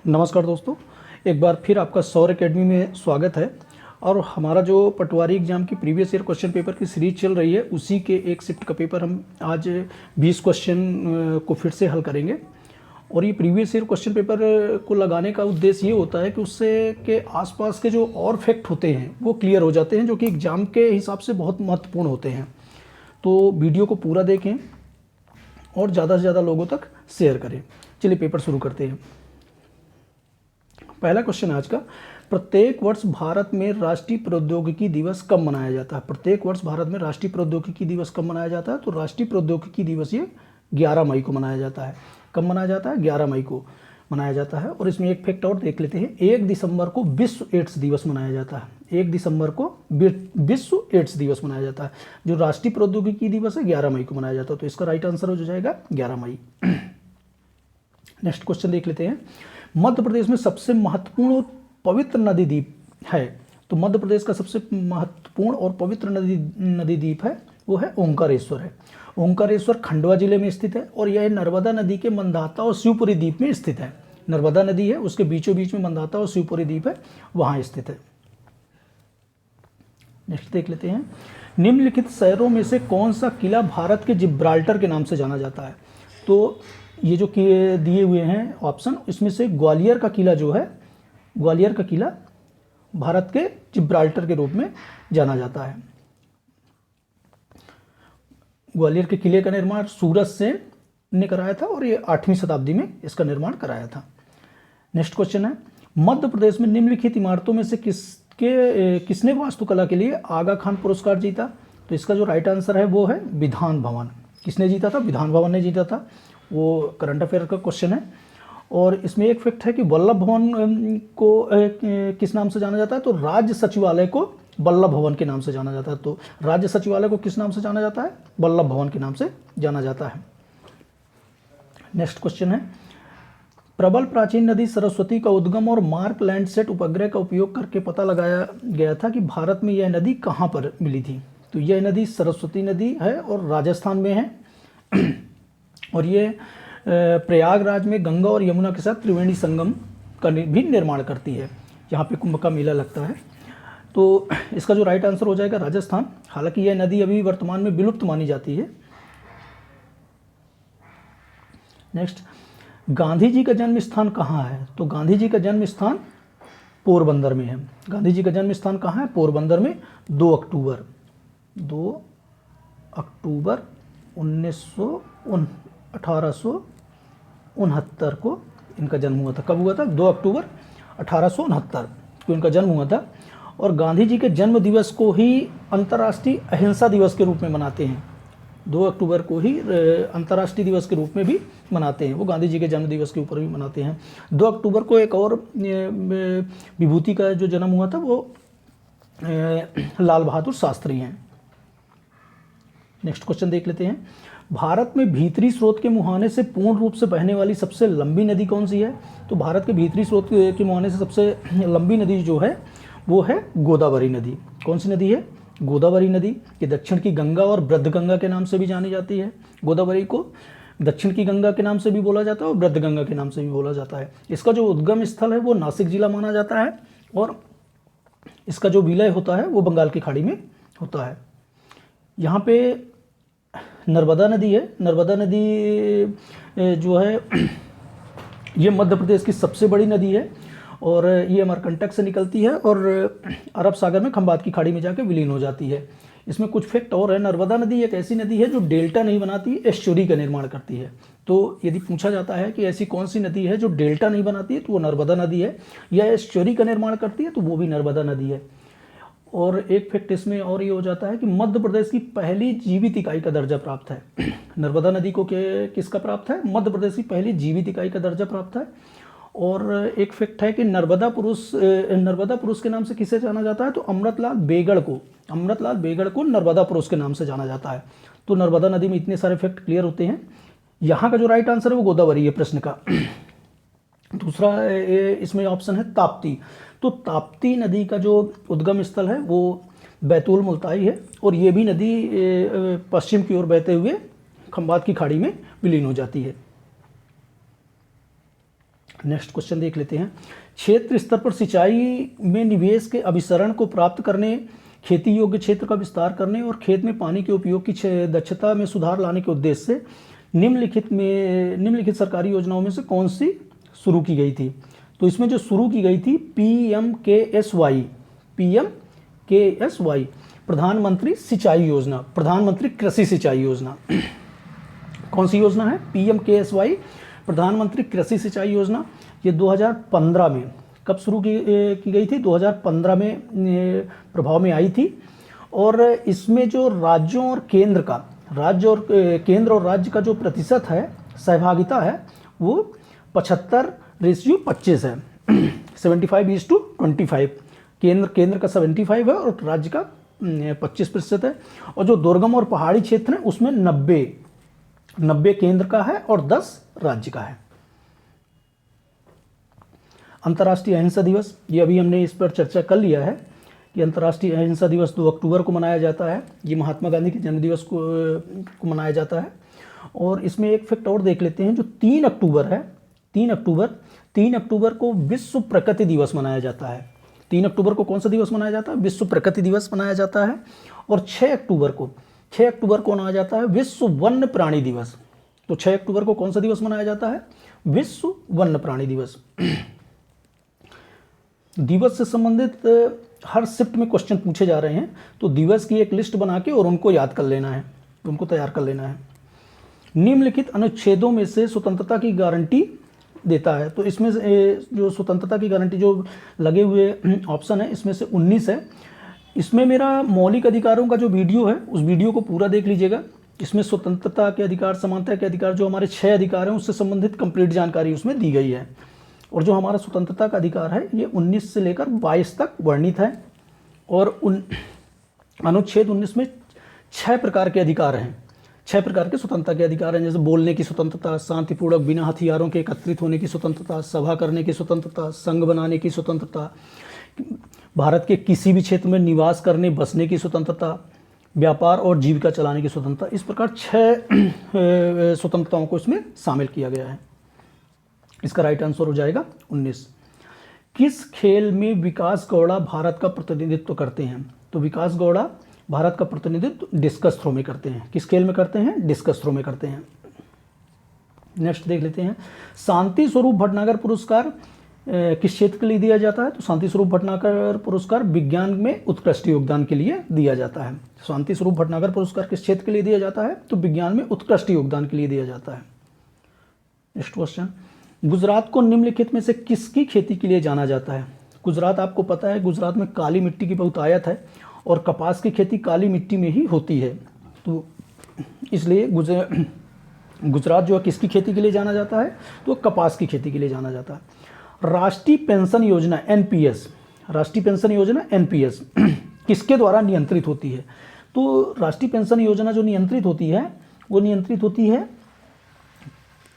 नमस्कार दोस्तों, एक बार फिर आपका सौर एकेडमी में स्वागत है। और हमारा जो पटवारी एग्जाम की प्रीवियस ईयर क्वेश्चन पेपर की सीरीज चल रही है, उसी के एक शिफ्ट का पेपर हम आज 20 क्वेश्चन को फिर से हल करेंगे। और ये प्रीवियस ईयर क्वेश्चन पेपर को लगाने का उद्देश्य ये होता है कि उससे के आसपास के जो और फैक्ट होते हैं वो क्लियर हो जाते हैं, जो कि एग्ज़ाम के हिसाब से बहुत महत्वपूर्ण होते हैं। तो वीडियो को पूरा देखें और ज़्यादा से ज़्यादा लोगों तक शेयर करें। चलिए पेपर शुरू करते हैं। पहला क्वेश्चन आज का, प्रत्येक वर्ष भारत में राष्ट्रीय प्रौद्योगिकी दिवस कब मनाया जाता है? प्रत्येक वर्ष भारत में राष्ट्रीय प्रौद्योगिकी दिवस कब मनाया जाता है? तो राष्ट्रीय प्रौद्योगिकी दिवस ये 11 मई को मनाया जाता है। कब मनाया जाता है? 11 मई को मनाया जाता है। और इसमें एक फैक्ट और देख लेते हैं, 1 दिसंबर को विश्व एड्स दिवस मनाया जाता है। 1 दिसंबर को विश्व एड्स दिवस मनाया जाता है। जो राष्ट्रीय प्रौद्योगिकी दिवस है 11 मई को मनाया जाता है। तो इसका राइट आंसर हो जाएगा 11 मई। नेक्स्ट क्वेश्चन देख लेते हैं, मध्य प्रदेश में सबसे महत्वपूर्ण पवित्र नदी द्वीप है। तो मध्य प्रदेश का सबसे महत्वपूर्ण और पवित्र नदी द्वीप है वो है ओंकारेश्वर है। ओंकारेश्वर खंडवा जिले में स्थित है और यह नर्मदा नदी के मंदाता और शिवपुरी द्वीप में स्थित है। नर्मदा नदी है, उसके बीचों बीच में मंदाता और शिवपुरी द्वीप है, वहां स्थित है। नेक्स्ट देख लेते हैं, निम्नलिखित शहरों में से कौन सा किला भारत के जिब्राल्टर के नाम से जाना जाता है? तो ये जो दिए हुए हैं ऑप्शन, इसमें से ग्वालियर का किला जो है, ग्वालियर का किला भारत के जिब्राल्टर के रूप में जाना जाता है। ग्वालियर के किले का निर्माण सूरज सेन ने कराया था और ये 8वीं शताब्दी में इसका निर्माण कराया था। नेक्स्ट क्वेश्चन है, मध्य प्रदेश में निम्नलिखित इमारतों में से किसने वास्तुकला के लिए आगा खान पुरस्कार जीता? तो इसका जो राइट आंसर है वो है विधान भवन। किसने जीता था? विधान भवन ने जीता था। वो करंट अफेयर का क्वेश्चन है। और इसमें एक फैक्ट है कि वल्लभ भवन को किस नाम से जाना जाता है? तो राज्य सचिवालय को वल्लभ भवन के नाम से जाना जाता है। तो राज्य सचिवालय को किस नाम से जाना जाता है? वल्लभ भवन के नाम से जाना जाता है। नेक्स्ट क्वेश्चन है, प्रबल प्राचीन नदी सरस्वती का उद्गम और मार्क लैंडसेट उपग्रह का उपयोग करके पता लगाया गया था कि भारत में यह नदी कहाँ पर मिली थी? तो यह नदी सरस्वती नदी है और राजस्थान में है। और ये प्रयागराज में गंगा और यमुना के साथ त्रिवेणी संगम का भी निर्माण करती है, जहाँ पे कुंभ का मेला लगता है। तो इसका जो राइट आंसर हो जाएगा राजस्थान। हालांकि यह नदी अभी वर्तमान में विलुप्त मानी जाती है। नेक्स्ट, गांधी जी का जन्म स्थान कहाँ है? तो गांधी जी का जन्म स्थान पोरबंदर में है। गांधी जी का जन्म स्थान कहाँ है? पोरबंदर में। 2 अक्टूबर 1869 को इनका जन्म हुआ था। कब हुआ था? 2 अक्टूबर 1869 को इनका जन्म हुआ था। और गांधी जी के जन्म दिवस को ही अंतर्राष्ट्रीय अहिंसा दिवस के रूप में मनाते हैं। 2 अक्टूबर को ही अंतर्राष्ट्रीय दिवस के रूप में भी मनाते हैं। वो गांधी जी के जन्म दिवस के ऊपर भी मनाते हैं। 2 अक्टूबर को एक और विभूति का जो जन्म हुआ था वो लाल बहादुर शास्त्री हैं। नेक्स्ट क्वेश्चन देख लेते हैं, भारत में भीतरी स्रोत के मुहाने से पूर्ण रूप से बहने वाली सबसे लंबी नदी कौन सी है? तो भारत के भीतरी स्रोत के मुहाने से सबसे लंबी नदी जो है वो है गोदावरी नदी। कौन सी नदी है? गोदावरी नदी। ये दक्षिण की गंगा और वृद्धगंगा के नाम से भी जानी जाती है। गोदावरी को दक्षिण की गंगा के नाम से भी बोला जाता है और वृद्धगंगा के नाम से भी बोला जाता है। इसका जो उद्गम स्थल है वो नासिक जिला माना जाता है और इसका जो विलय होता है वो बंगाल की खाड़ी में होता है। यहाँ पे नर्मदा नदी है। नर्मदा नदी जो है ये मध्य प्रदेश की सबसे बड़ी नदी है और ये अमरकंटक से निकलती है और अरब सागर में खंबात की खाड़ी में जाकर विलीन हो जाती है। इसमें कुछ फैक्ट और है। नर्मदा नदी एक ऐसी नदी है जो डेल्टा नहीं बनाती, एस्चुरी का निर्माण करती है। तो यदि पूछा जाता है कि ऐसी कौन सी नदी है जो डेल्टा नहीं बनाती है, तो वो नर्मदा नदी है। या एस्चुरी का निर्माण करती है तो वो भी नर्मदा नदी है। और एक फैक्ट इसमें और ये हो जाता है कि मध्य प्रदेश की पहली जीवित इकाई का दर्जा प्राप्त है। नर्मदा नदी को किसका प्राप्त है? मध्य प्रदेश की पहली जीवित इकाई का दर्जा प्राप्त है। और एक फैक्ट है कि नर्मदा पुरुष के नाम से किसे जाना जाता है? तो अमृतलाल बेगड़ को नर्मदा पुरुष के नाम से जाना जाता है। तो नर्मदा नदी में इतने सारे फैक्ट क्लियर होते हैं। यहाँ का जो राइट आंसर है वो गोदावरी है प्रश्न का। दूसरा इसमें ऑप्शन है ताप्ती। तो ताप्ती नदी का जो उद्गम स्थल है वो बैतूल मुल्ताई है और ये भी नदी पश्चिम की ओर बहते हुए खंबात की खाड़ी में विलीन हो जाती है। नेक्स्ट क्वेश्चन देख लेते हैं। क्षेत्र स्तर पर सिंचाई में निवेश के अभिसरण को प्राप्त करने, खेती योग्य क्षेत्र का विस्तार करने और खेत में पानी के उपयोग की दक्षता में सुधार लाने के उद्देश्य से निम्नलिखित सरकारी योजनाओं में से कौन सी शुरू की गई थी? तो इसमें जो शुरू की गई थी PMKSY, प्रधानमंत्री सिंचाई योजना, प्रधानमंत्री कृषि सिंचाई योजना। कौन सी योजना है? PMKSY, प्रधानमंत्री कृषि सिंचाई योजना। ये 2015 में कब शुरू की गई थी? 2015 में प्रभाव में आई थी। और इसमें जो राज्यों और केंद्र और राज्य का जो प्रतिशत है, सहभागिता है, वो 75:25 है। 75:25। केंद्र का 75 है और राज्य का 25% है। और जो दुर्गम और पहाड़ी क्षेत्र है उसमें 90 केंद्र का है और 10 राज्य का है। अंतर्राष्ट्रीय अहिंसा दिवस, ये अभी हमने इस पर चर्चा कर लिया है कि अंतर्राष्ट्रीय अहिंसा दिवस 2 अक्टूबर को मनाया जाता है। ये महात्मा गांधी के जन्मदिवस को मनाया जाता है। और इसमें एक फैक्ट और देख लेते हैं, जो 3 अक्टूबर है, 3 अक्टूबर को विश्व प्रकृति दिवस मनाया जाता है। 3 अक्टूबर को कौन सा दिवस मनाया जाता है? विश्व प्रकृति दिवस मनाया जाता है। और 6 अक्टूबर को मनाया जाता है विश्व वन्य प्राणी दिवस। तो 6 अक्टूबर को कौन सा दिवस मनाया जाता है? विश्व वन्य प्राणी दिवस। दिवस से संबंधित हर शिफ्ट में क्वेश्चन पूछे जा रहे हैं, तो दिवस की एक लिस्ट बना के और उनको याद कर लेना है, उनको तैयार कर लेना है। निम्नलिखित अनुच्छेदों में से स्वतंत्रता की गारंटी देता है। तो इसमें जो स्वतंत्रता की गारंटी जो लगे हुए ऑप्शन है, इसमें से 19 है। इसमें मेरा मौलिक अधिकारों का जो वीडियो है, उस वीडियो को पूरा देख लीजिएगा। इसमें स्वतंत्रता के अधिकार, समानता के अधिकार, जो हमारे 6 अधिकार हैं, उससे संबंधित कंप्लीट जानकारी उसमें दी गई है। और जो हमारा स्वतंत्रता का अधिकार है, ये 19 से लेकर 22 तक वर्णित है। और अनुच्छेद 19 में 6 प्रकार के अधिकार हैं, 6 प्रकार के स्वतंत्रता के अधिकार हैं। जैसे बोलने की स्वतंत्रता, शांतिपूर्वक बिना हथियारों के एकत्रित होने की स्वतंत्रता, सभा करने की स्वतंत्रता, संघ बनाने की स्वतंत्रता, भारत के किसी भी क्षेत्र में निवास करने बसने की स्वतंत्रता, व्यापार और जीविका चलाने की स्वतंत्रता। इस प्रकार 6 स्वतंत्रताओं को इसमें शामिल किया गया है। इसका राइट आंसर हो जाएगा 19। किस खेल में विकास गौड़ा भारत का प्रतिनिधित्व करते हैं? तो विकास गौड़ा भारत का प्रतिनिधित्व डिस्कस थ्रो में करते हैं। किस खेल में करते हैं? डिस्कस थ्रो में करते हैं। नेक्स्ट देख लेते हैं, शांति स्वरूप भटनागर पुरस्कार किस क्षेत्र के लिए दिया जाता है? तो शांति स्वरूप भटनागर पुरस्कार विज्ञान में उत्कृष्ट योगदान के लिए दिया जाता है। शांति स्वरूप भटनागर पुरस्कार किस क्षेत्र के लिए दिया जाता है? तो विज्ञान में उत्कृष्ट योगदान के लिए दिया जाता है। नेक्स्ट क्वेश्चन, गुजरात को निम्नलिखित में से किसकी खेती के लिए जाना जाता है? गुजरात आपको पता है, गुजरात में काली मिट्टी की बहुत आयत है और कपास की खेती काली मिट्टी में ही होती है। तो इसलिए गुजरात जो है किसकी खेती के लिए जाना जाता है? तो कपास की खेती के लिए जाना जाता है। राष्ट्रीय पेंशन योजना NPS, राष्ट्रीय पेंशन योजना NPS किसके द्वारा नियंत्रित होती है? तो राष्ट्रीय पेंशन योजना जो नियंत्रित होती है, वो नियंत्रित होती है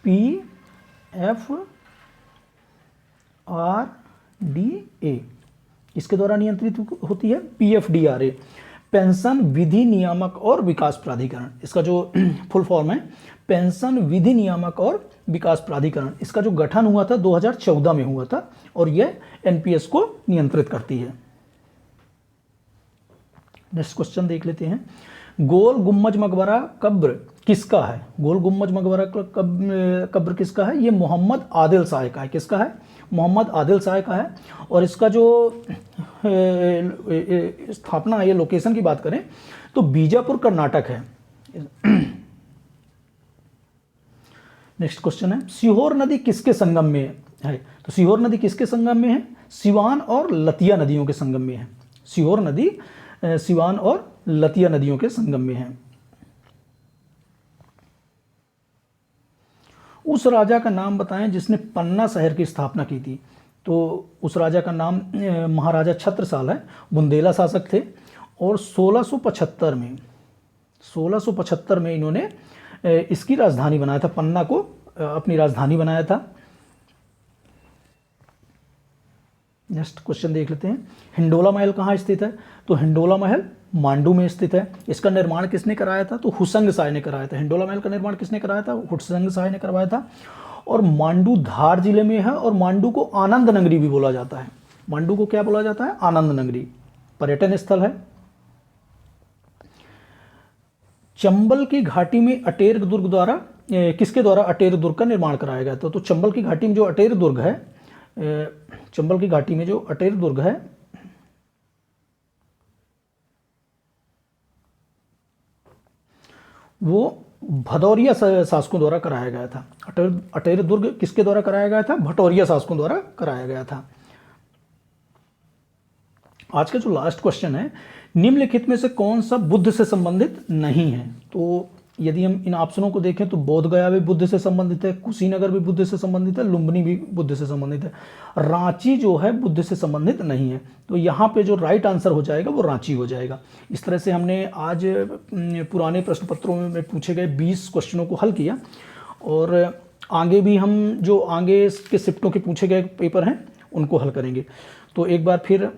PFRDA। इसके द्वारा नियंत्रित होती है PFDRA, पेंशन विधि नियामक और विकास प्राधिकरण। इसका जो फुल फॉर्म है पेंशन विधि नियामक और विकास प्राधिकरण। इसका जो गठन हुआ था 2014 में हुआ था और यह NPS को नियंत्रित करती है। नेक्स्ट क्वेश्चन देख लेते हैं, गोल गुम्बज मकबरा कब्र किसका है? गोल गुम्बज मकबरा कब्र किसका है? ये मोहम्मद आदिल शाह का है। किसका है? मोहम्मद आदिल शाह का है। और इसका जो स्थापना है, ये लोकेशन की बात करें तो बीजापुर कर्नाटक है। नेक्स्ट क्वेश्चन है, सीहोर नदी किसके संगम में है? तो सीहोर नदी किसके संगम में है? सिवान और लतिया नदियों के संगम में है। सीहोर नदी सिवान और लतिया नदियों के संगम में है। उस राजा का नाम बताएं जिसने पन्ना शहर की स्थापना की थी। तो उस राजा का नाम महाराजा छत्रसाल है, बुंदेला शासक थे। और 1675 में इन्होंने इसकी राजधानी बनाया था, पन्ना को अपनी राजधानी बनाया था। नेक्स्ट क्वेश्चन देख लेते हैं, हिंडोला महल कहाँ स्थित है? तो हिंडोला महल मांडू में स्थित है। इसका निर्माण किसने कराया था? तो हुसंग शाह ने कराया था। हिंडोला महल का निर्माण किसने कराया था? हुसंग शाह ने करवाया था। और मांडू धार जिले में है, और मांडू को आनंद नगरी भी बोला जाता है। मांडू को क्या बोला जाता है? आनंद नगरी, पर्यटन स्थल है। चंबल की घाटी में अटेर दुर्ग द्वारा किसके द्वारा अटेर दुर्ग का निर्माण कराया गया था? तो चंबल की घाटी में जो अटेर दुर्ग है, चंबल की घाटी में जो अटेर दुर्ग है वो भदौरिया शासकों द्वारा कराया गया था। अटेर दुर्ग किसके द्वारा कराया गया था? भटौरिया शासकों द्वारा कराया गया था। आज का जो लास्ट क्वेश्चन है, निम्नलिखित में से कौन सा बुद्ध से संबंधित नहीं है? तो यदि हम इन ऑप्शनों को देखें तो बोध गया भी बुद्ध से संबंधित है, कुशीनगर भी बुद्ध से संबंधित है, लुम्बिनी भी बुद्ध से संबंधित है, रांची जो है बुद्ध से संबंधित नहीं है। तो यहाँ पे जो राइट आंसर हो जाएगा वो रांची हो जाएगा। इस तरह से हमने आज पुराने प्रश्न पत्रों में पूछे गए 20 क्वेश्चनों को हल किया, और आगे भी हम जो आगे के शिफ्टों के पूछे गए पेपर हैं उनको हल करेंगे। तो एक बार फिर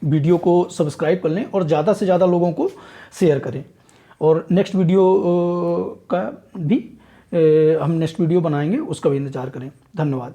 वीडियो को सब्सक्राइब कर लें और ज़्यादा से ज़्यादा लोगों को शेयर करें, और नेक्स्ट वीडियो का भी हम नेक्स्ट वीडियो बनाएंगे, उसका भी इंतज़ार करें। धन्यवाद।